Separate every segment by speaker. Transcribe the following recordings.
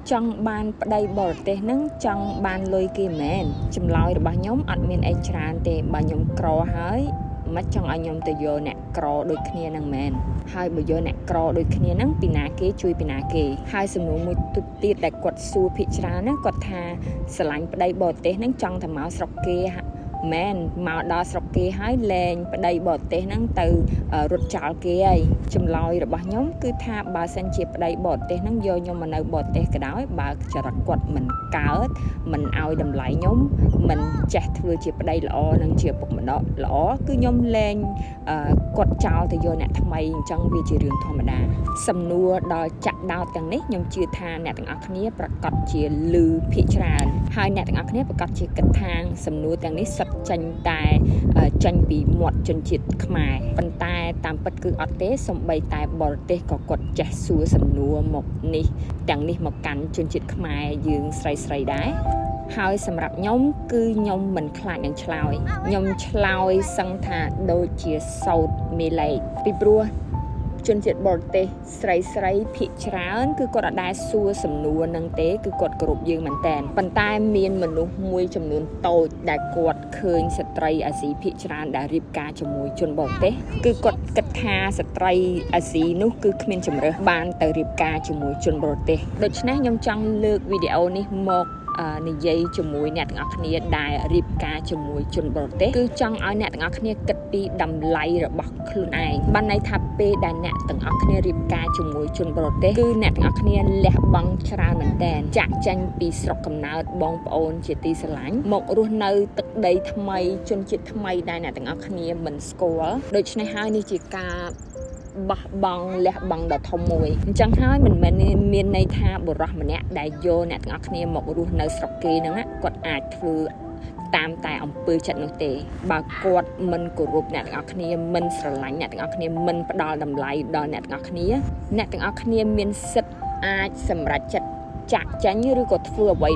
Speaker 1: trong ban đây bọt tê nâng trong ban lôi kia mền chùm lòi được bao nhóm ọt miền ai tràn tê bao nhóm cỏ hái mắt trong anh nhóm từ vô nè cỏ đôi kia năng mền hai bây giờ nè cỏ đôi kia năng pina kê chui pina kê hai sầm nụ một tụt tiệt đại quật xua phi tràn á quật thà sờ lạnh đây bọt tê nâng trong thầm máu sọc kia mền màu đỏ sọc kia hái lên đây bọt tê nâng từ rụt chảo kia chùm lòi được bao nhóm cứ tha bà sen chip đây bọt tê nâng vô nhưng mà nơi bọt tê cái đó bà chả đặt quật mình cá mình ao đầm lại nhóm mình chặt vừa chip đây lọ nâng chip bột mình đó lọ cứ nhóm lên quật chảo thì vô nè thằng mày trong vì chỉ đường thò mà đá sầm nua đòi chặt đào từng nét nhưng chưa tha nè từng ác niaประกอบchỉ lư phi tràn hai nè từng ác niaประกอบchỉกระทางสำนวนtừng nét sập tranh tài tranh bị muột chân chít khmai bàn tay tam bật cứ ở té sông bay tay bờ té có quật chặt xua sầm nua một ní từng ní một cắn chân chít khmai dương sài sài đá haiสำหรับnhóm គឺខ្ញុំមិនខ្លាចនឹងឆ្លើយខ្ញុំឆ្លើយសឹងថាដូចជាសោតមេលេខពីព្រោះជនជាតិបរទេសស្រីស្រីភាគច្រើនគឺគាត់អត់ដែរសួរសំណួរនឹងទេគឺគាត់គោរពយើងមែនតើប៉ុន្តែមានមនុស្សមួយចំនួនតូចដែលគាត់ឃើញស្ត្រីអាស៊ីភាគច្រើនដែលរៀបការជាមួយជនបរទេសគឺគាត់គិតថាស្ត្រីអាស៊ីនោះគឺគ្មានជំរើសបានទៅរៀបការជាមួយជនបរទេសដូច្នេះខ្ញុំចង់លើកវីដេអូនេះមកនិយាយជាមួយអ្នកទាំងអស់គ្នាដែលរៀបការជាមួយជនបរទេសគឺចង់ឲ្យអ្នកទាំងអស់គ្នាគិតពីតម្លៃរបស់ខ្លួនឯងបានន័យថាពេលដែលអ្នកទាំងអស់គ្នារៀបការជាមួយជនបរទេសគឺអ្នកទាំងអស់គ្នាលះបង់ច្រើនមែនទែនចាក់ចេញពីស្រុកកំណើតបងប្អូនជាទីស្រឡាញ់មករស់នៅទឹកដីថ្មីជនជាតិថ្មីដែលអ្នកទាំងអស់គ្នាមិនស្គាល់ដូច្នេះហើយនេះជាការបោះបង់លះបង់ដ៏ធំមួយអញ្ចឹងហើយមិនមែនមានន័យថាបុរសម្នាក់ដែលយកអ្នកទាំងអស់គ្នាមករស់នៅស្រុកគេហ្នឹងគាត់អាចធ្វើតាមតែអំពើចិត្តនោះទេបើគាត់មិនគោរពអ្នកទាំងអស់គ្នាមិនស្រឡាញ់អ្នកទាំងអស់គ្នាមិនផ្ដល់តម្លៃដល់អ្នកទាំងអស់គ្នាអ្នកទាំងអស់គ្នាមានសិទ្ធិអាចសម្រេចចិត្តចាក់ចាញ់ឬក៏ធ្វើអ្វី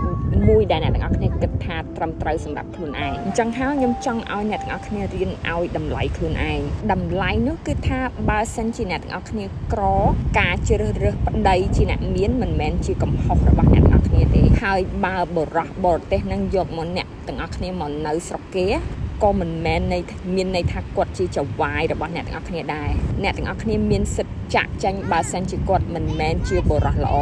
Speaker 1: មួយដែលអ្នកទាំងអស់គ្នាគិតថាត្រឹមត្រូវសម្រាប់ខ្លួនឯងអញ្ចឹងហើយខ្ញុំចង់ឲ្យអ្នកទាំងអស់គ្នារៀនឲ្យតម្លៃខ្លួនឯងតម្លៃនោះគឺថាបើសិនជាអ្នកទាំងអស់គ្នាក្រការជ្រើសរើសប្តីជាអ្នកមានមិនមែនជាកំហុសរបស់អ្នកទាំងអស់គ្នាទេហើយបើបរិះបរទេសនឹងយកមកអ្នកទាំងអស់គ្នាមកនៅស្រុកគេក៏មិនមែនមានន័យថាគាត់ជាចៅវាយរបស់អ្នកទាំងអស់គ្នាដែរអ្នកទាំងអស់គ្នាមានសិទ្ធិចាក់ចាញ់បើសិនជាគាត់មិនមែនជាបរិះល្អ